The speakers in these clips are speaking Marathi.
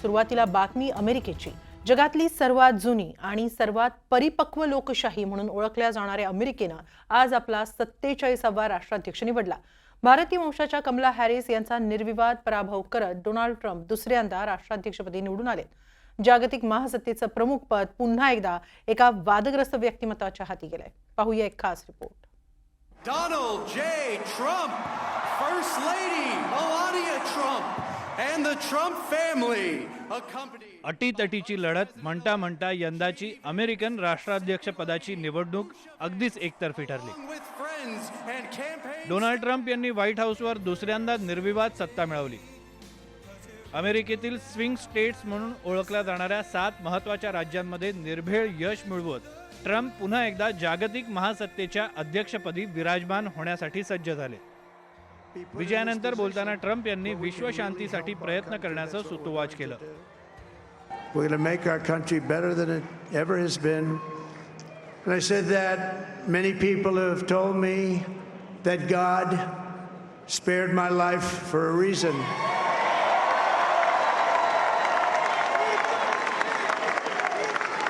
सुरुवातीला बातमी अमेरिकेची. जगातली सर्वात जुनी आणि सर्वात परिपक्व लोकशाही म्हणून ओळखल्या जाणाऱ्या अमेरिकेनं आज आपला 47वा राष्ट्राध्यक्ष निवडला. भारतीय वंशाच्या कमला हॅरिस यांचा निर्विवाद पराभव करत डोनाल्ड ट्रम्प दुसऱ्यांदा राष्ट्राध्यक्षपदी निवडून आले. जागतिक महासत्तेचं प्रमुख पद पुन्हा एकदा एका वादग्रस्त व्यक्तिमत्वाच्या हाती गेलंय. पाहूया एक खास report. Donald J. Trump, First Lady Melania Trump, and the Trump family accompanied. अटीतटीची लढत म्हणता म्हणता यंदाची अमेरिकन राष्ट्राध्यक्षपदाची निवडणूक अगदीच एकतर्फी ठरली. With friends and campaigns. Donald Trump यांनी व्हाईट हाऊसवर दुसऱ्यांदा निर्विवाद सत्ता मिळवली. अमेरिकेतील स्विंग स्टेट्स म्हणून ओळखल्या जाणाऱ्या 7 महत्त्वाच्या राज्यांमध्ये निर्भेळ यश मिळवत ट्रम्प पुन्हा एकदा जागतिक महासत्तेच्या अध्यक्षपदी विराजमान होण्यासाठी सज्ज झाले. विजयानंतर बोलताना ट्रम्प यांनी विश्वशांतीसाठी प्रयत्न करण्याचं सुतोवाच केलं. We're going to make our country better than it ever has been. And I said that many people have told me that God spared my life for a reason.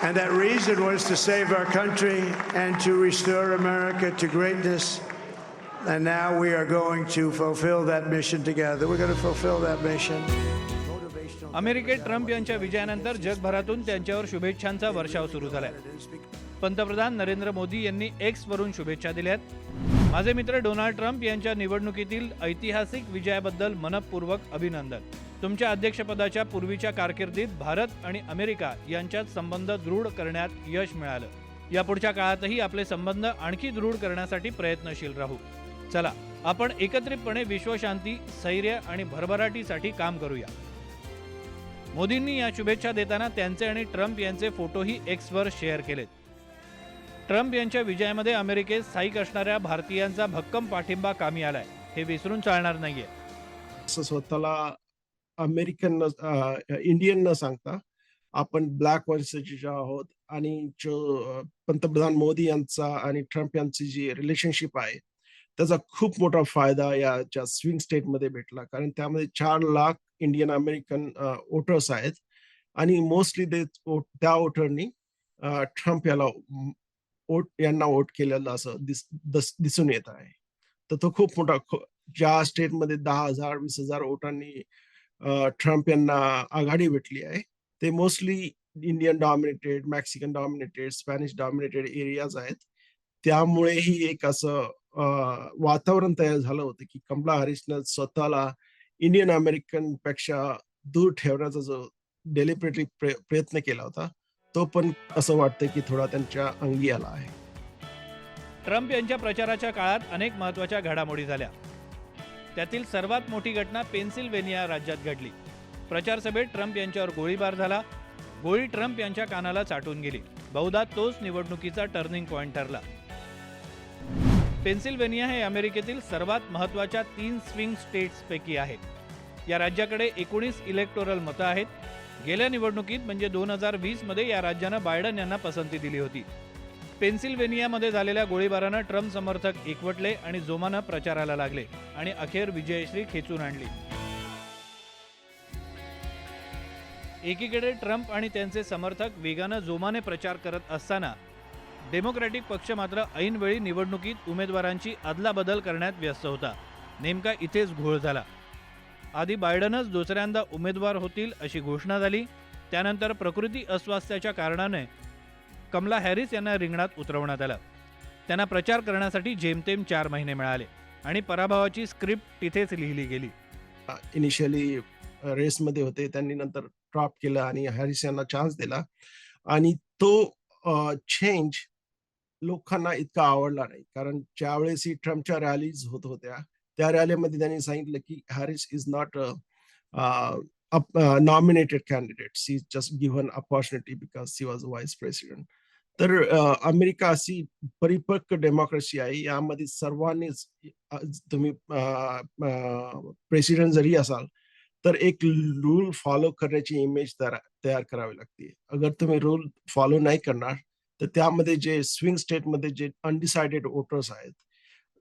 And that reason was to save our country and to restore America to greatness. And now we are going to fulfill that mission together. We're going to fulfill that mission. अमेरिकेत ट्रम्प यांच्या विजयानंतर जगभरातून त्यांच्यावर शुभेच्छांचा वर्षाव सुरू झालाय. पंतप्रधान नरेंद्र मोदी यांनी एक्स वरून शुभेच्छा दिल्यात. माझे मित्र डोनाल्ड ट्रम्प यांच्या निवडणुकीतील ऐतिहासिक विजयाबद्दल मनपूर्वक अभिनंदन. तुमच्या अध्यक्षपदाच्या पूर्वीच्या कारकिर्दीत भारत आणि अमेरिका यांच्यात संबंध दृढ करण्यात यश मिळालं. यापुढच्या काळातही आपले संबंध आणखी दृढ करण्यासाठी प्रयत्नशील राहू. चला आपण एकत्रितपणे विश्वशांती, स्थैर्य आणि भरभराटीसाठी काम करूया. मोदींनी या शुभेच्छा देताना त्यांचे आणि ट्रम्प यांचे फोटोही एक्सवर शेअर केलेत. ट्रम्प यांच्या विजयामध्ये अमेरिकेत स्थायिक असणाऱ्या भारतीयांचा भक्कम पाठिंबा कामी आलाय, हे विसरून चालणार नाहीये. स्वतःला अमेरिकन इंडियन न सांगता आपण ब्लॅक वंशाचे आहोत आणि जो पंतप्रधान मोदी यांचा आणि ट्रम्प यांची जी रिलेशनशिप आहे त्याचा खूप मोठा फायदा याच्या स्विंग स्टेटमध्ये भेटला. कारण त्यामध्ये 4 लाख इंडियन अमेरिकन वोटर्स आहेत आणि मोस्टली त्या वोटरनी ट्रम्प यांना वोट केलेलं असं दिसून येत आहे. तर तो खूप मोठा, ज्या स्टेटमध्ये 10,000 20,000 वोटांनी ट्रम्प यांना आघाडी भेटली आहे ते mostly Indian dominated, Mexican dominated, Spanish dominated areas आहेत. त्यामुळे ही एक असं वातावरण तयार झालं होतं की कमला हॅरिसनं स्वतःला इंडियन अमेरिकन पेक्षा दूर ठेवण्याचा जो डेलिबरेटली प्रयत्न केला होता तो पण असं वाटतं की थोडा त्यांच्या अंगी आला आहे. ट्रम्प यांच्या प्रचाराच्या काळात अनेक महत्त्वाच्या घडामोडी झाल्या. त्यातील सर्वात मोठी घटना पेन्सिल्व्हेनिया राज्यात घडली. प्रचार सभेत ट्रम्प यांच्यावर गोळीबार झाला. गोळी ट्रम्प यांच्या कानाला चाटून गेली. बहुधा तोच निवडणुकीचा टर्निंग पॉइंट ठरला. पेन्सिल्व्हेनिया हे अमेरिकेतील सर्वात महत्त्वाच्या 3 स्विंग स्टेट्सपैकी आहे. या राज्याकडे 19 इलेक्टोरल मतं आहेत. गेल्या निवडणुकीत म्हणजे 2020 मध्ये या राज्यानं बायडन यांना पसंती दिली होती. पेन्सिल्व्हेनियामध्ये झालेल्या गोळीबारानं ट्रम्प समर्थक एकवटले आणि जोमानं प्रचाराला लागले आणि अखेर विजयश्री खेचून आणली. एकीकडे ट्रम्प आणि त्यांचे समर्थक वेगानं जोमाने प्रचार करत असताना डेमोक्रॅटिक पक्ष मात्र ऐनवेळी निवडणुकीत उमेदवारांची अदलाबदल करण्यात व्यस्त होता. नेमका इथेच घोळ झाला. आधी बायडनच दुसऱ्यांदा उमेदवार होतील अशी घोषणा झाली. त्यानंतर प्रकृती अस्वास्थ्याच्या कारणाने कमला हॅरिस यांना रिंगणात उतरवण्यात आलं. त्यांना प्रचार करण्यासाठी जेमतेम 4 महिने मिळाले आणि पराभवाची स्क्रिप्ट तिथेच लिहिली गेली. इनिशियली रेसमध्ये होते, त्यांनी नंतर ड्रॉप केलं आणि हॅरिस यांना चान्स दिला आणि तो चेंज लोकांना इतका आवडला नाही. कारण ज्यावेळेस ही ट्रम्पच्या रॅलीज होत होत्या त्या रॅलीमध्ये त्यांनी सांगितलं की Harris is not nominated candidate. She's just given opportunity because she was vice president. तर अमेरिका अशी परिपक्व डेमोक्रेसी आहे, यामध्ये सर्वांनीच तुम्ही प्रेसिडेंट जरी असाल तर एक रूल फॉलो करण्याची इमेज तयार करावी लागते. अगर तुम्ही रूल फॉलो नाही करणार तर त्यामध्ये जे स्विंग स्टेटमध्ये जे अनडिसाइडेड वोटर्स आहेत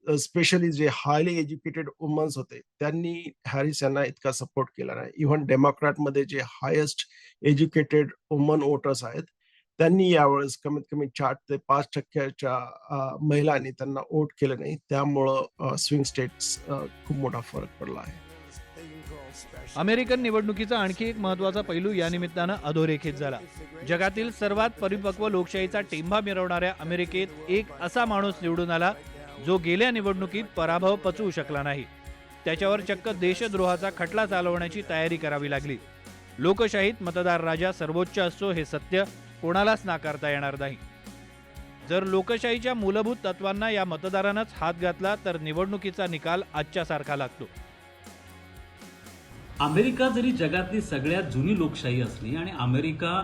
स्पेशली जे हायली एज्युकेटेड वुमन्स होते त्यांनी हॅरिस यांना इतका सपोर्ट केला नाही. इव्हन डेमोक्रॅटमध्ये जे हायेस्ट एज्युकेटेड वुमन वोटर्स आहेत त्यांनी यावेळेस कमीत कमी 4 ते 5% महिलांनी त्यांना वोट केलं नाही. त्यामुळं स्विंग स्टेट्स खूप मोठा फरक पडला आहे. अमेरिकन निवडणुकीचा आणखी एक महत्त्वाचा पैलू या निमित्तानं अधोरेखित झाला. जगातील सर्वात परिपक्व लोकशाहीचा टेंभा मिरवणाऱ्या अमेरिकेत एक असा माणूस निवडून आला जो गेल्या निवडणुकीत पराभव पचवू शकला नाही. त्याच्यावर चक्क देशद्रोहाचा खटला चालवण्याची तयारी करावी लागली. लोकशाहीत मतदार राजा सर्वोच्च असतो हे सत्य कोणालाच नाकारता येणार नाही. जर लोकशाहीच्या मूलभूत तत्वांना या मतदारानंच हात घातला तर निवडणुकीचा निकाल आजच्या सारखा लागतो. अमेरिका जरी जगातली सगळ्यात जुनी लोकशाही असली आणि अमेरिका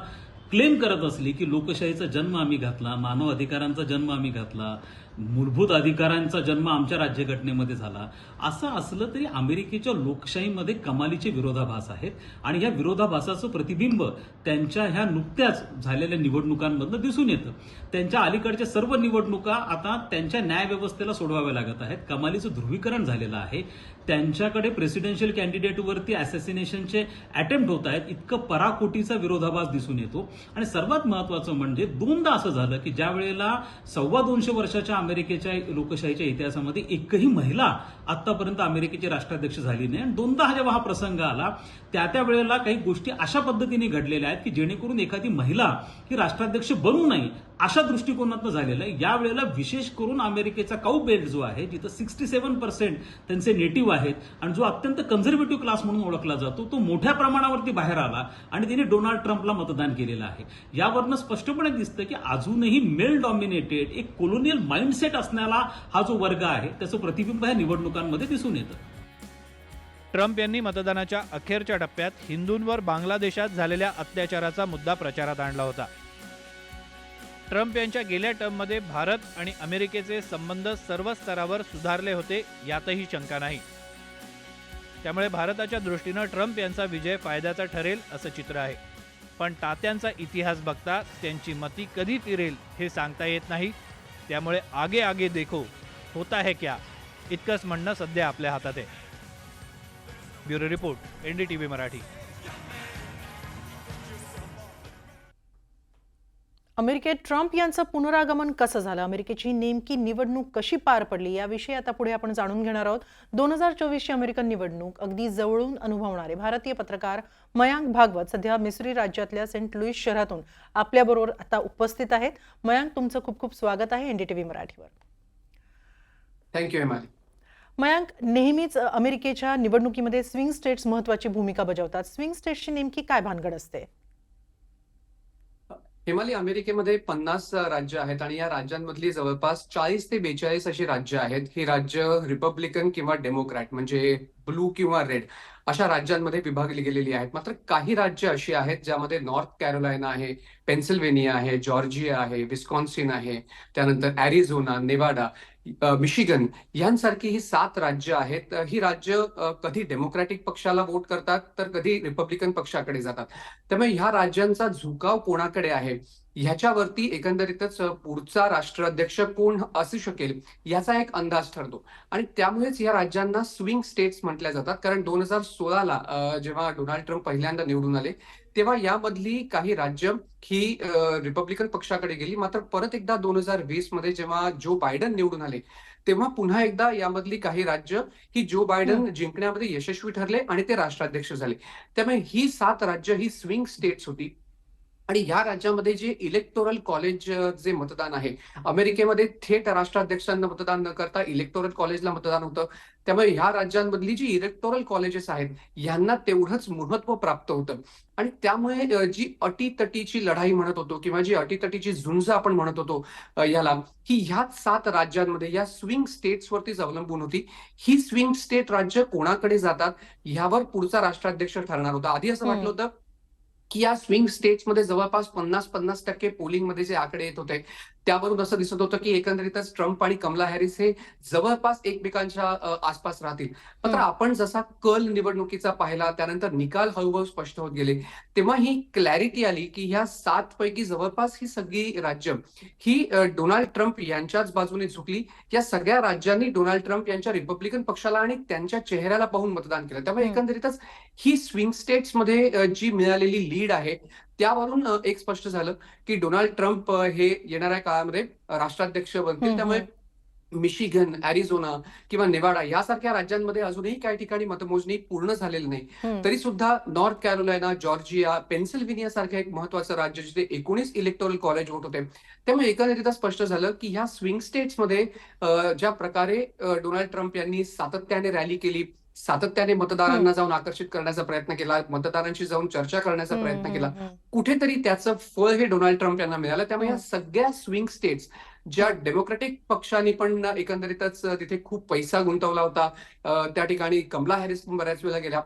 क्लेम करत असली की लोकशाहीचा जन्म आम्ही घातला, मानव अधिकारांचा जन्म आम्ही घातला, मूलभूत अधिकारांचा जन्म आमच्या राज्यघटनेमध्ये झाला, असं असलं तरी अमेरिकेच्या लोकशाहीमध्ये कमालीचे विरोधाभास आहेत आणि या विरोधाभासाचं प्रतिबिंब त्यांच्या ह्या नुकत्याच झालेल्या निवडणुकांमधनं दिसून येतं. त्यांच्या अलीकडच्या सर्व निवडणुका आता त्यांच्या न्यायव्यवस्थेला सोडवाव्या लागत आहेत. कमालीचं ध्रुवीकरण झालेलं आहे. त्यांच्याकडे प्रेसिडेन्शियल कॅन्डिडेटवरती असॅसिनेशनचे अटेम्प्ट होत आहेत. इतकं पराकोटीचा विरोधाभास दिसून येतो. आणि सर्वात महत्वाचं म्हणजे दोनदा असं झालं की ज्या वेळेला 250 वर्षाच्या अमेरिकेच्या लोकशाहीच्या इतिहासामध्ये एकही महिला आतापर्यंत अमेरिकेची राष्ट्राध्यक्ष झाली नाही. आणि दोनदा जेव्हा हा प्रसंग आला त्या वेळेला काही गोष्टी अशा पद्धतीने घडलेल्या आहेत की जेणेकरून एखादी महिला ही राष्ट्राध्यक्ष बनू नये अशा दृष्टिकोनातून झालेलं आहे. यावेळेला विशेष करून अमेरिकेचा काऊ बेल्ट जो आहे जिथं 67% त्यांचे नेटिव्ह आहेत आणि जो अत्यंत कन्झर्वेटिव्ह क्लास म्हणून ओळखला जातो तो मोठ्या प्रमाणावरती बाहेर आला आणि त्यांनी डोनाल्ड ट्रम्पला मतदान केलेलं आहे. यावरनं स्पष्टपणे दिसतं की अजूनही मेल डॉमिनेटेड एक कोलोनियल माइंडसेट असणारा हा जो वर्ग आहे त्याचं प्रतिबिंब ह्या निवडणुकांमध्ये दिसून येतं. ट्रम्प यांनी मतदानाच्या अखेरच्या टप्प्यात हिंदूंवर बांगलादेशात झालेल्या अत्याचाराचा मुद्दा प्रचारात आणला होता. ट्रम्प यांच्या गेल्या टर्ममध्ये भारत आणि अमेरिकेचे संबंध सर्व स्तरावर सुधारले होते यातही शंका नाही. त्यामुळे भारताच्या दृष्टीनं ट्रम्प यांचा विजय फायद्याचा ठरेल असं चित्र आहे. पण तात्यांचा इतिहास बघता त्यांची मती कधी फिरेल हे सांगता येत नाही. त्यामुळे आगे आगे देखो होता है क्या इतकंच म्हणणं सध्या आपल्या हातात आहे. Bureau report NDTV Marathi. अमेरिकेत ट्रम्प यांचं पुनरागमन कसं झालं, अमेरिकेची नेमकी निवडणूक कशी पार पडली याविषयी आता पुढे आपण जाणून घेणार आहोत. 2024ची अमेरिकन निवडणूक अगदी जवळून अनुभवणारे भारतीय पत्रकार मयांक भागवत सध्या मिसरी राज्यातल्या सेंट लुईस शहरातून आपल्याबरोबर आता उपस्थित आहेत. मयांक, तुमचं खूप खूप स्वागत आहे NDTV मराठीवर. थँक्यू हेमाली. मयांक, नेहमीच अमेरिकेच्या निवडणुकीमध्ये स्विंग स्टेट्स महत्त्वाची भूमिका बजावतात. स्विंग स्टेट्सची नेमकी काय भानगड असते? हेमाली, अमेरिकेमध्ये 50 राज्य आहेत आणि या राज्यांमधली जवळपास 40 ते 42 अशी राज्य आहेत. ही राज्य रिपब्लिकन किंवा डेमोक्रॅट म्हणजे ब्लू किंवा रेड अशा राज्यांमध्ये विभागली गेलेली आहेत. मात्र काही राज्य अशी आहेत ज्यामध्ये नॉर्थ कॅरोलायना आहे, पेन्सिल्व्हेनिया आहे, जॉर्जिया आहे, विस्कॉन्सिन आहे, त्यानंतर ॲरिझोना, नेवाडा, मिशिगन यांसारखी ही 7 राज्य आहेत. ही राज्य कधी डेमोक्रॅटिक पक्षाला वोट करतात तर कधी रिपब्लिकन पक्षाकडे जातात. त्यामुळे ह्या राज्यांचा झुकाव कोणाकडे आहे ह्याच्यावरती एकंदरीतच पुढचा राष्ट्राध्यक्ष कोण असू शकेल याचा एक अंदाज ठरतो. आणि त्यामुळेच या राज्यांना स्विंग स्टेट्स म्हटल्या जातात. कारण 2016ला जेव्हा डोनाल्ड ट्रम्प पहिल्यांदा निवडून आले तेव्हा यामधली काही राज्य ही रिपब्लिकन पक्षाकडे गेली. मात्र परत एकदा 2020 मध्ये जेव्हा जो बायडन निवडून आले तेव्हा पुन्हा एकदा यामधली काही राज्य ही जो बायडन जिंकण्यामध्ये यशस्वी ठरले आणि ते राष्ट्राध्यक्ष झाले. त्यामुळे ही 7 राज्य ही स्विंग स्टेट्स होती. आणि या राज्यामध्ये जे इलेक्टोरल कॉलेज जे मतदान आहे, अमेरिकेमध्ये थेट राष्ट्राध्यक्षांना मतदान न करता इलेक्टोरल कॉलेजला मतदान होतं. त्यामुळे ह्या राज्यांमधली जी इलेक्टोरल कॉलेजेस आहेत यांना तेवढंच महत्व प्राप्त होतं. आणि त्यामुळे जी अटीतटीची लढाई म्हणत होतो किंवा जी अटीतटीची झुंज आपण म्हणत होतो याला, ही ह्याच 7 राज्यांमध्ये या स्विंग स्टेट्सवरतीच अवलंबून होती. ही स्विंग स्टेट राज्य कोणाकडे जातात ह्यावर पुढचा राष्ट्राध्यक्ष ठरणार होता. आधी असं वाटलं होतं की या स्विंग स्टेट्समध्ये जवळपास 50% पोलिंगमध्ये जे आकडे येत होते त्यावरून असं दिसत होतं की एकंदरीतच ट्रम्प आणि कमला हॅरिस हे जवळपास एकमेकांच्या आसपास राहतील. मात्र आपण जसा कल निवडणुकीचा पाहिला, त्यानंतर निकाल हळूहळू स्पष्ट होत गेले, तेव्हा ही क्लॅरिटी आली की ह्या 7 पैकी जवळपास ही सगळी राज्य ही डोनाल्ड ट्रम्प यांच्याच बाजूने झुकली. या सगळ्या राज्यांनी डोनाल्ड ट्रम्प यांच्या रिपब्लिकन पक्षाला आणि त्यांच्या चेहऱ्याला पाहून मतदान केलं. त्यामुळे एकंदरीतच ही स्विंग स्टेट्समध्ये जी मिळालेली लीड आहे त्यावरून एक स्पष्ट झालं की डोनाल्ड ट्रम्प हे येणाऱ्या काळामध्ये राष्ट्राध्यक्ष बनतील. त्यामुळे मिशिगन, अॅरिझोना किंवा नेवाडा यासारख्या राज्यांमध्ये अजूनही काही ठिकाणी मतमोजणी पूर्ण झालेली नाही. तरी सुद्धा नॉर्थ कॅरोलायना, जॉर्जिया, पेन्सिल्व्हेनिया सारखं एक महत्वाचं राज्य जिथे 19 इलेक्टोरल कॉलेज होत होते. त्यामुळे एकंदरीत स्पष्ट झालं की ह्या स्विंग स्टेट्समध्ये ज्या प्रकारे डोनाल्ड ट्रम्प यांनी सातत्याने रॅली केली, सातत्याने मतदारांना जाऊन आकर्षित करण्याचा प्रयत्न केला, मतदारांशी जाऊन चर्चा करण्याचा प्रयत्न केला, कुठेतरी त्याचं फळ हे डोनाल्ड ट्रम्प यांना मिळालं. त्यामुळे या सगळ्या स्विंग स्टेट्स ज्या डेमोक्रेटिक पक्षाने पण एकंदरीतच तिथे खूप पैसा गुंतवला होता, त्या ठिकाणी कमला हॅरिस पण बऱ्याच वेळेला गेल्या,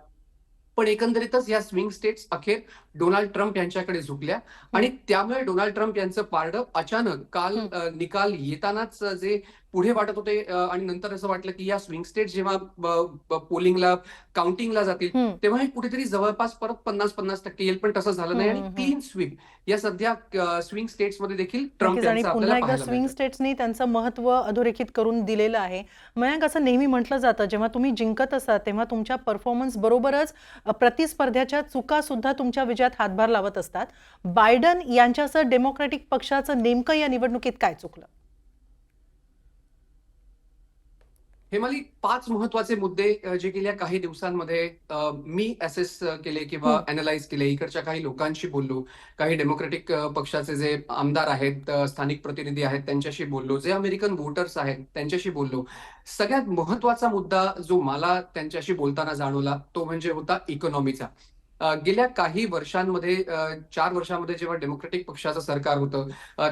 पण एकंदरीतच या स्विंग स्टेट्स अखेर डोनाल्ड ट्रम्प यांच्याकडे झुकल्या आणि त्यामुळे डोनाल्ड ट्रम्प यांचं पारडं अचानक काल निकाल येतानाच जे पुढे वाटत होते आणि नंतर असं वाटलं की या स्विंग स्टेट्स जेव्हा पोलिंगला काउंटिंगला जातील तेव्हा हे कुठेतरी जवळपास परत 50% येईल, पण तसं झालं नाही आणि क्लीन स्वीप या सध्या स्विंग स्टेट्समध्ये देखील ट्रम्प नक्कीच. आणि यांचं पुन्हा आपल्याला एकदा पाहायला स्विंग मिळतं. स्टेट्सनी त्यांचं महत्त्व अधोरेखित करून दिलेलं आहे. मयांक, असं नेहमी म्हटलं जातं, जेव्हा तुम्ही जिंकत असतात तेव्हा तुमच्या परफॉर्मन्स बरोबरच प्रतिस्पर्ध्याच्या चुका सुद्धा तुमच्या विजयात हातभार लावत असतात. बायडन यांच्यासह डेमोक्रॅटिक पक्षाचं नेमकं या निवडणुकीत काय चुकलं? हेमाली, 5 महत्वाचे मुद्दे जे गेल्या काही दिवसांमध्ये मी असेस केले किंवा अॅनलाइज केले. इकडच्या काही लोकांशी बोललो, काही डेमोक्रेटिक पक्षाचे जे आमदार आहेत, स्थानिक प्रतिनिधी आहेत त्यांच्याशी बोललो, जे अमेरिकन वोटर्स आहेत त्यांच्याशी बोललो. सगळ्यात महत्वाचा मुद्दा जो मला त्यांच्याशी बोलताना जाणवला तो म्हणजे होता इकॉनॉमीचा. गेल्या काही वर्षांमध्ये 4 वर्षांमध्ये जेव्हा डेमोक्रेटिक पक्षाचं सरकार होतं,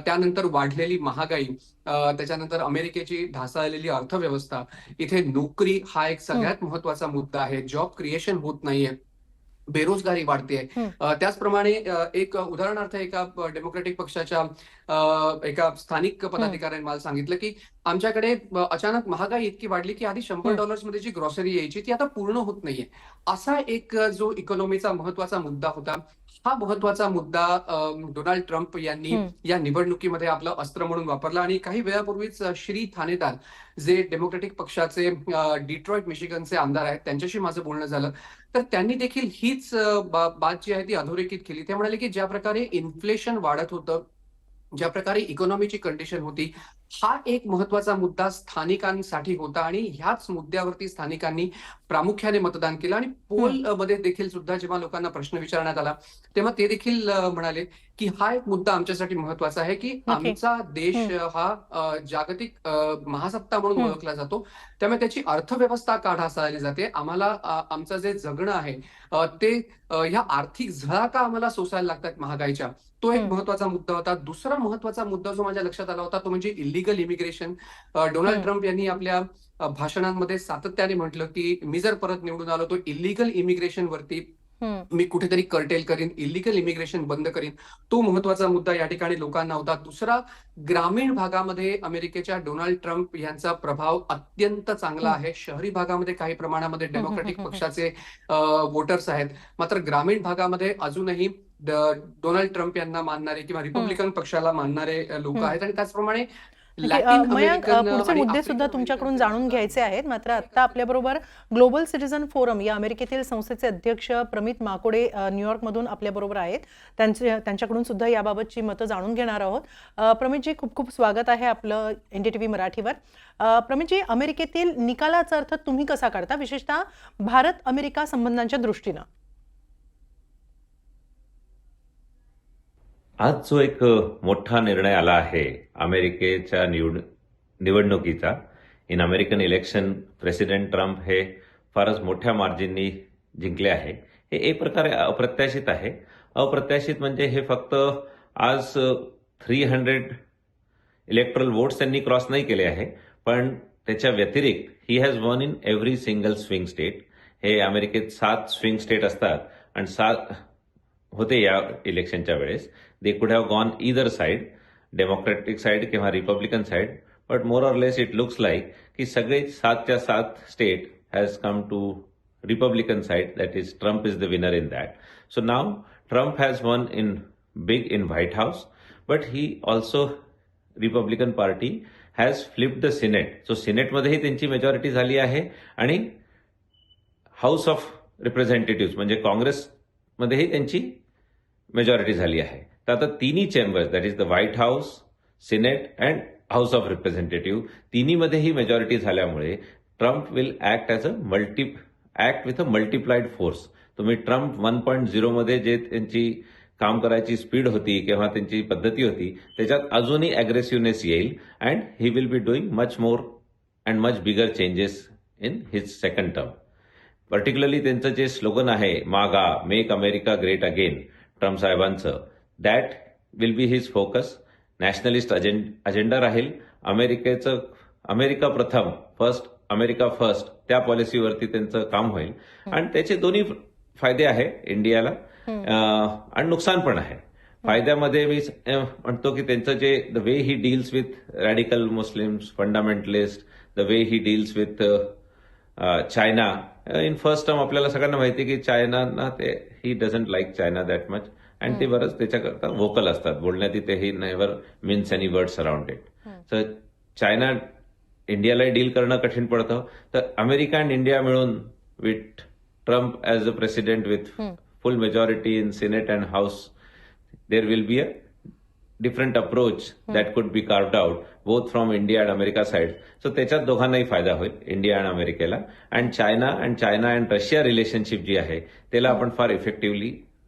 त्यानंतर वाढलेली महागाई, त्याच्यानंतर अमेरिकेची ढासळलेली अर्थव्यवस्था, इथे नोकरी हा एक सगळ्यात महत्वाचा मुद्दा आहे. जॉब क्रिएशन होत नाहीये, बेरोजगारी वाढतेय. त्याचप्रमाणे एक उदाहरणार्थ एका डेमोक्रेटिक पक्षाच्या एका स्थानिक पदाधिकाऱ्याने मला सांगितलं की आमच्याकडे अचानक महागाई इतकी वाढली की आधी $100 मध्ये जी ग्रॉसरी यायची ती आता पूर्ण होत नाहीये. असा एक जो इकॉनॉमीचा महत्वाचा मुद्दा होता, हा महत्वाचा मुद्दा डोनाल्ड ट्रम्प यांनी या निवडणुकीमध्ये आपलं अस्त्र म्हणून वापरला. आणि काही वेळापूर्वीच श्री थानेदार जे डेमोक्रेटिक पक्षाचे डिट्रॉइट मिशिगनचे आमदार आहेत त्यांच्याशी माझं बोलणं झालं, तर त्यांनी देखील हीच बात जी आहे ती अधोरेखित केली. ते म्हणाले की ज्या प्रकारे इन्फ्लेशन वाढत होतं, ज्या प्रकारे इकॉनॉमीची कंडिशन होती, हा एक महत्वाचा मुद्दा स्थानिकांसाठी होता आणि ह्याच मुद्द्यावरती स्थानिकांनी प्रामुख्याने मतदान केलं. आणि पोल मध्ये देखील सुद्धा जेव्हा लोकांना प्रश्न विचारण्यात आला तेव्हा ते देखील म्हणाले की हा एक मुद्दा आमच्यासाठी महत्वाचा आहे की आमचा देश हा जागतिक महासत्ता म्हणून ओळखला जातो, त्यामुळे त्याची अर्थव्यवस्था का ढासळली जाते, आम्हाला आमचं जे जगणं आहे ते ह्या आर्थिक झळा का आम्हाला सोसायला लागतात महागाईच्या, तो एक महत्वाचा मुद्दा होता. दुसरा महत्वाचा मुद्दा जो माझ्या लक्षात आला होता तो म्हणजे इलिगल इमिग्रेशन. डोनाल्ड ट्रम्प यांनी आपल्या भाषणांमध्ये सातत्याने म्हटलं की मी जर परत निवडून आलो तो इलिगल इमिग्रेशन वरती मी कुठेतरी कर्टेल करीन, इलिगल इमिग्रेशन बंद करीन. तो महत्वाचा मुद्दा या ठिकाणी लोकांना होता. दुसरा, ग्रामीण भागामध्ये अमेरिकेच्या डोनाल्ड ट्रम्प यांचा प्रभाव अत्यंत चांगला आहे. शहरी भागामध्ये काही प्रमाणामध्ये डेमोक्रेटिक पक्षाचे वोटर्स आहेत, मात्र ग्रामीण भागामध्ये अजूनही डोनाल्ड ट्रम्प यांना मानणारे किंवा रिपब्लिकन पक्षाला मानणारे लोक आहेत. आणि त्याचप्रमाणे मयांक, पुढचे मुद्दे सुद्धा तुमच्याकडून जाणून घ्यायचे आहेत. मात्र आता आपल्याबरोबर ग्लोबल सिटीझन फोरम या अमेरिकेतील संस्थेचे अध्यक्ष प्रमित माकोडे न्यूयॉर्कमधून आपल्याबरोबर आहेत. त्यांच्याकडून सुद्धा याबाबतची मतं जाणून घेणार आहोत. प्रमितजी, खूप खूप स्वागत आहे आपलं NDTV मराठीवर. प्रमितजी, अमेरिकेतील निकालाचा अर्थ तुम्ही कसा काढता, विशेषतः भारत अमेरिका संबंधांच्या दृष्टीनं? आज जो एक मोठा निर्णय आला आहे अमेरिकेच्या निवडणुकीचा, in American election president Trump हे फारच मोठ्या मार्जिननी जिंकले आहे. हे एक प्रकारे अप्रत्याशित आहे. अप्रत्याशित म्हणजे हे फक्त आज 300 इलेक्ट्रल वोट्स त्यांनी क्रॉस नाही केले आहे, पण त्याच्या व्यतिरिक्त he has one in every single swing state. हे अमेरिकेत 7 स्विंग स्टेट असतात आणि होते या इलेक्शनच्या वेळेस. They could have gone either side, democratic side किंवा republican side, but more or less it looks like की सगळे 7च्या 7 state has come to Republican side, that is Trump is the winner in that. So now Trump has won big in White House, but he also, Republican Party has flipped the Senate. So Senate मध्येही त्यांची मेजॉरिटी झाली आहे आणि हाऊस ऑफ रिप्रेझेंटेटिव्ह म्हणजे काँग्रेसमध्येही त्यांची मेजॉरिटी झाली आहे. तर आता तिन्ही chambers, that is the White House, senate and House of representative, तिन्हीमध्येही मेजॉरिटी झाल्यामुळे Trump will act with a multiplied force. तुम्ही ट्रम्प 1.0 मध्ये जे त्यांची काम करायची स्पीड होती किंवा त्यांची पद्धती होती त्याच्यात अजूनही अग्रेसिव्हनेस येईल and he will be doing much more and much bigger changes in his second term. Particularly त्यांचं जे स्लोगन आहे MAGA, make America great again, Trump साहेबांचं, that will be his focus. Nationalist agenda राहील. अमेरिका प्रथम, अमेरिका फर्स्ट, त्या पॉलिसीवरती त्यांचं काम होईल आणि त्याचे दोन्ही फायदे आहे इंडियाला आणि नुकसान पण आहे. फायद्यामध्ये मी म्हणतो की त्यांचं जे the way he deals with radical Muslims, fundamentalist, the way he deals with China. In first term आपल्याला सगळ्यांना माहिती आहे की चायना ते he doesn't like China that much and ते बरंच त्याच्याकरता व्होकल असतात. बोलण्यात तेही never means any words around it. तर चायना इंडियालाही डील करणं कठीण पडतं. तर अमेरिका आणि इंडिया मिळून with Trump as a president with full majority in Senate and house, there will be a different approach that could be carved out both from India and America side. So त्याच्यात दोघांनाही फायदा होईल, इंडिया आणि अमेरिकेला. And China and Russia relationship जी आहे त्याला आपण फार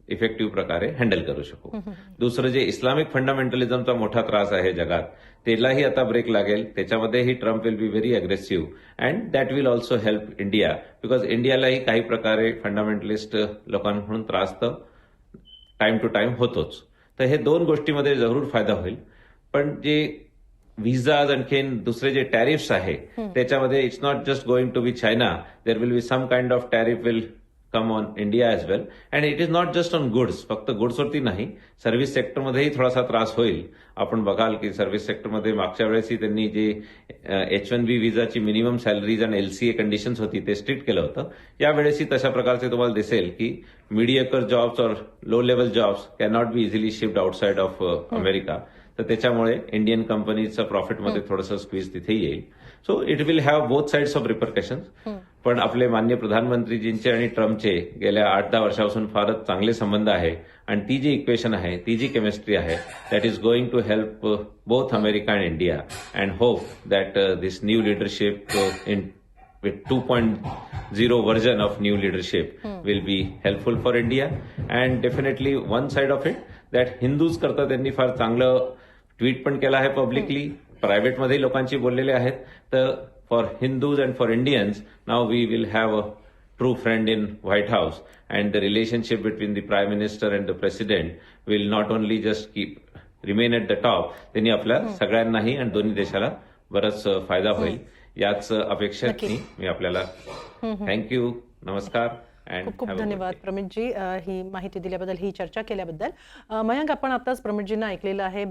इफेक्टिव्ह प्रकारे हँडल करू शकू. दुसरं जे इस्लामिक फंडामेंटलिझमचा मोठा त्रास आहे जगात, त्यालाही आता ब्रेक लागेल. त्याच्यामध्येही Trump will be very aggressive and that will also help India, because इंडियालाही काही प्रकारे फंडामेंटलिस्ट लोकांकडून त्रास तर टाइम टू टाइम होतोच. तर हे दोन गोष्टीमध्ये जरूर फायदा होईल. पण जे व्हिसाज आणखीन दुसरे जे टॅरिफ्स आहे त्याच्यामध्ये it's not just going to be China, there will be some kind of tariff will come on India as well. And it is not just on goods, फक्त गुड्सवरती नाही, सर्व्हिस सेक्टरमध्येही थोडासा त्रास होईल. आपण बघाल की सर्व्हिस सेक्टरमध्ये मागच्या वेळेसही त्यांनी जे H-1B व्हिसाची मिनिमम सॅलरीज आणि LCA कंडिशन्स होती ते स्ट्रिक्ट केलं होतं. यावेळेसही तशा प्रकारचे तुम्हाला दिसेल की मीडियकर जॉब्स और low level jobs cannot be easily shift outside of America. तर त्याच्यामुळे इंडियन कंपनीचं प्रॉफिटमध्ये थोडंसं स्क्वीज तिथे येईल. So it will have both sides of repercussions. पण आपले माननीय प्रधानमंत्रीजींचे आणि ट्रम्पचे गेल्या 8-10 वर्षापासून फारच चांगले संबंध आहे आणि ती जी इक्वेशन आहे, ती जी केमिस्ट्री आहे, that is going to help both America and India. And hope that this new leadership in with 2.0 version of new leadership will be helpful for India. And definitely one side of it that Hindus करता त्यांनी फार चांगलं ट्विट पण केलं आहे पब्लिकली, प्रायव्हेटमध्ये लोकांशी बोललेले आहेत. तर for Hindus and for Indians now we will have a true friend in White House and the relationship between the prime minister and the president will not only just keep remain at the top, त्यांनी आपल्या सगळ्यांनाही आणि दोन्ही देशाला बराच फायदा होईल. याच अपेक्षेने मी आपल्याला थँक्यू, नमस्कार. खूप खूप धन्यवाद प्रमितजी ही माहिती दिल्याबद्दल, ही चर्चा केल्याबद्दल. मयांक, आपण आताच प्रमितजींना ऐकलेलं आहे,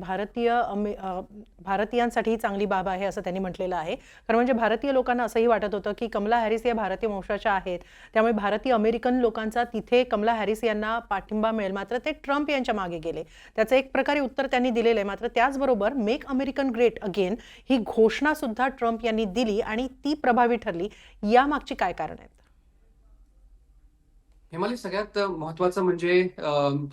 भारतीयांसाठी ही चांगली बाब आहे असं त्यांनी म्हटलेलं आहे. कारण म्हणजे भारतीय लोकांना असंही वाटत होतं की कमला हॅरिस या भारतीय वंशाच्या आहेत, त्यामुळे भारतीय अमेरिकन लोकांचा तिथे कमला हॅरिस यांना पाठिंबा मिळेल. मात्र ते ट्रम्प यांच्या मागे गेले. त्याचं एक प्रकारे उत्तर त्यांनी दिलेलं आहे. मात्र त्याचबरोबर मेक अमेरिकन ग्रेट अगेन ही घोषणा सुद्धा ट्रम्प यांनी दिली आणि ती प्रभावी ठरली. यामागची काय कारण आहेत? हिमालय, सगळ्यात महत्वाचं म्हणजे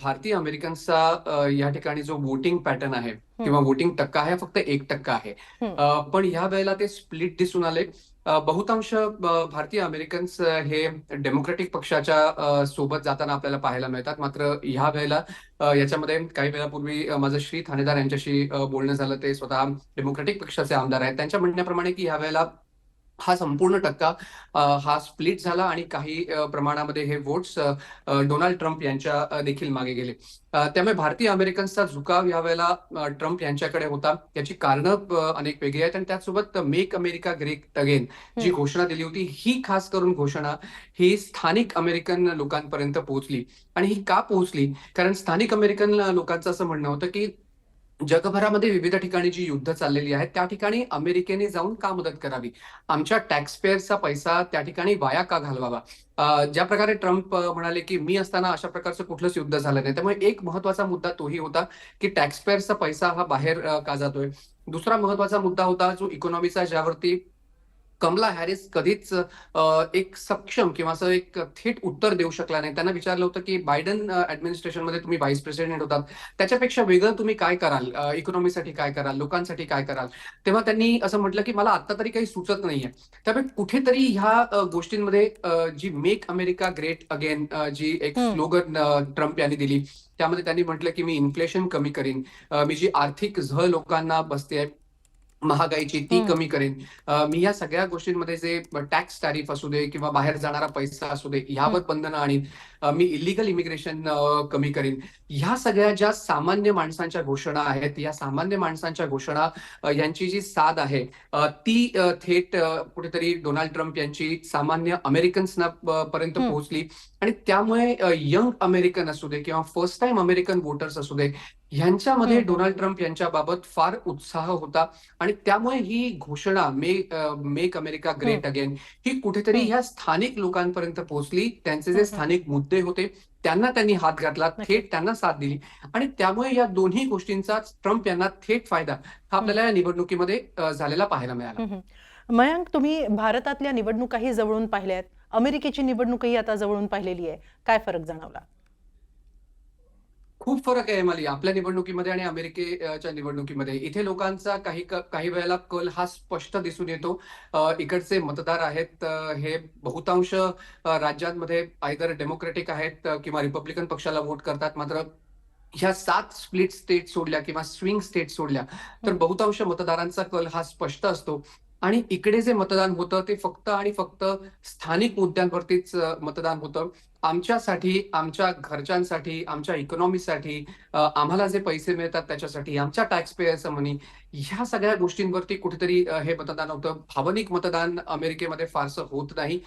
भारतीय अमेरिकनचा या ठिकाणी जो वोटिंग पॅटर्न आहे किंवा वोटिंग टक्का आहे फक्त 1% आहे. पण ह्या वेळेला ते स्प्लिट दिसून आले. बहुतांश भारतीय अमेरिकन्स हे डेमोक्रॅटिक पक्षाच्या सोबत जाताना आपल्याला पाहायला मिळतात. मात्र ह्या वेळेला याच्यामध्ये काही वेळापूर्वी माझं श्री ठाणेदार यांच्याशी बोलणं झालं. ते स्वतः डेमोक्रॅटिक पक्षाचे आमदार आहेत. त्यांच्या म्हणण्याप्रमाणे की ह्या वेळेला हा संपूर्ण टक्का हा स्प्लिट झाला आणि काही प्रमाणामध्ये हे वोट्स डोनाल्ड ट्रम्प यांच्या देखील मागे गेले. त्यामुळे भारतीय अमेरिकन्सचा झुकाव यावेळेला ट्रम्प यांच्याकडे होता. याची कारणं अनेक वेगळी आहेत आणि त्याचसोबत मेक अमेरिका ग्रेट अगेन जी घोषणा दिली होती, ही खास करून घोषणा ही स्थानिक अमेरिकन लोकांपर्यंत पोहोचली. आणि ही का पोहोचली? कारण स्थानिक अमेरिकन लोकांचं असं म्हणणं होतं की जगभरामध्ये विविध ठिकाणी जी युद्ध चाललेली आहेत त्या ठिकाणी अमेरिकेने जाऊन का मदत करावी? आमच्या टॅक्सपेअरचा पैसा त्या ठिकाणी वाया का घालवावा? ज्या प्रकारे ट्रम्प म्हणाले की मी असताना अशा प्रकारचं कुठलंच युद्ध झालं नाही. त्यामुळे एक महत्वाचा मुद्दा तोही होता की टॅक्सपेअरचा पैसा हा बाहेर का जातोय? दुसरा महत्वाचा मुद्दा होता जो इकॉनॉमीचा, ज्यावरती कमला हॅरिस कधीच एक सक्षम किंवा असं एक थेट उत्तर देऊ शकला नाही. त्यांना विचारलं होतं की बायडन ॲडमिनिस्ट्रेशनमध्ये तुम्ही व्हाईस प्रेसिडेंट होतात, त्याच्यापेक्षा वेगळं तुम्ही काय कराल? इकॉनॉमीसाठी काय कराल? लोकांसाठी काय कराल? तेव्हा त्यांनी असं म्हटलं की मला आता तरी काही सुचत नाहीये. त्यामुळे कुठेतरी ह्या गोष्टींमध्ये जी मेक अमेरिका ग्रेट अगेन जी एक स्लोगन ट्रम्प यांनी दिली, त्यामध्ये त्यांनी म्हटलं की मी इन्फ्लेशन कमी करीन, मी जी आर्थिक झळ लोकांना बसते महागाईची ती कमी करेन, मी या सगळ्या गोष्टींमध्ये जे टॅक्स टॅरिफ असू दे किंवा बाहेर जाणारा पैसा असू दे ह्यावर बंधनं आणीन, मी इलिगल इमिग्रेशन कमी करीन. ह्या सगळ्या ज्या सामान्य माणसांच्या घोषणा आहेत, या सामान्य माणसांच्या घोषणा यांची जी साध आहे ती थेट कुठेतरी डोनाल्ड ट्रम्प यांची सामान्य अमेरिकन्सना पर्यंत पोहोचली. आणि त्यामुळे यंग अमेरिकन असू दे किंवा फर्स्ट टाइम अमेरिकन वोटर्स असू दे, ह्यांच्यामध्ये डोनाल्ड ट्रम्प यांच्या बाबत फार उत्साह होता. आणि त्यामुळे ही घोषणा मेक अमेरिका ग्रेट अगेन ही कुठेतरी ह्या स्थानिक लोकांपर्यंत पोहोचली. त्यांचे जे स्थानिक मुद्दे होते त्यांना त्यांनी हात घातला, थेट त्यांना साथ दिली. आणि त्यामुळे या दोन्ही गोष्टींचा ट्रम्प यांना थेट फायदा हा आपल्याला या निवडणुकीमध्ये झालेला पाहायला मिळाला. मयांक, तुम्ही भारतातल्या निवडणुकाही जवळून पाहिल्यात, अमेरिकेची निवडणूकही आता जवळून पाहिलेली आहे, काय फरक जाणवला? खूप फरक आहे मला आपल्या निवडणुकीमध्ये आणि अमेरिकेच्या निवडणुकीमध्ये. इथे लोकांचा काही वेळेला कल हा स्पष्ट दिसून येतो. इकडचे मतदार आहेत हे बहुतांश राज्यांमध्ये आयदर डेमोक्रेटिक आहेत किंवा रिपब्लिकन पक्षाला वोट करतात. मात्र ह्या 7 स्प्लिट स्टेट सोडल्या किंवा स्विंग स्टेट सोडल्या तर बहुतांश मतदारांचा कल हा स्पष्ट असतो. आणि इकडे जे मतदान होतं ते फक्त आणि फक्त स्थानिक मुद्द्यांवरतीच मतदान होतं. आमच्यासाठी, आमच्या घरच्यांसाठी, आमच्या इकॉनॉमीसाठी, आम्हाला जे पैसे मिळतात त्याच्यासाठी, आमच्या टॅक्स पेयरचं मनी, ह्या सगळ्या गोष्टींवरती कुठेतरी हे मतदान होतं. भावनिक मतदान अमेरिकेमध्ये फारसं होत नाही.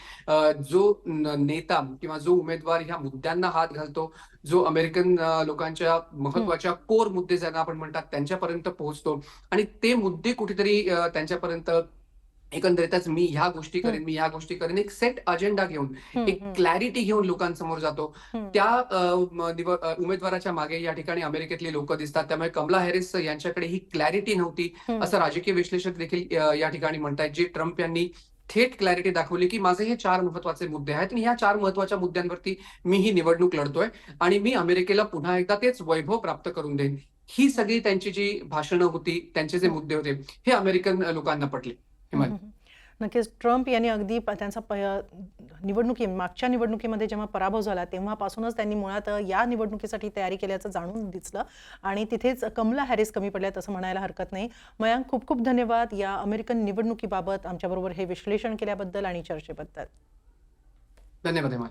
जो नेता किंवा जो उमेदवार ह्या मुद्द्यांना हात घालतो, जो अमेरिकन लोकांच्या महत्वाच्या कोर मुद्दे ज्यांना आपण म्हणतात त्यांच्यापर्यंत पोहोचतो आणि ते मुद्दे कुठेतरी त्यांच्यापर्यंत एकंदरीतच मी ह्या गोष्टी करेन, मी ह्या गोष्टी करेन, एक सेट अजेंडा घेऊन, एक क्लॅरिटी घेऊन लोकांसमोर जातो. त्या उमेदवाराच्या मागे या ठिकाणी अमेरिकेतली लोक दिसतात. त्यामुळे कमला हॅरिस यांच्याकडे ही क्लॅरिटी नव्हती असं राजकीय विश्लेषक देखील या ठिकाणी म्हणतात. जे ट्रम्प यांनी थेट क्लॅरिटी दाखवली की माझे हे 4 महत्वाचे मुद्दे आहेत आणि ह्या 4 महत्वाच्या मुद्द्यांवरती मी ही निवडणूक लढतोय आणि मी अमेरिकेला पुन्हा एकदा तेच वैभव प्राप्त करून देईन. ही सगळी त्यांची जी भाषणं होती, त्यांचे जे मुद्दे होते, हे अमेरिकन लोकांना पटले. नक्कीच ट्रम्प यांनी अगदी त्यांचा मागच्या निवडणुकीमध्ये जेव्हा पराभव झाला तेव्हापासूनच त्यांनी मुळात या निवडणुकीसाठी तयारी केल्याचं जाणून दिसलं आणि तिथेच कमला हॅरिस कमी पडल्यात असं म्हणायला हरकत नाही. मयांक, खूप खूप धन्यवाद या अमेरिकन निवडणुकीबाबत आमच्याबरोबर हे विश्लेषण केल्याबद्दल आणि चर्चेबद्दल. धन्यवाद.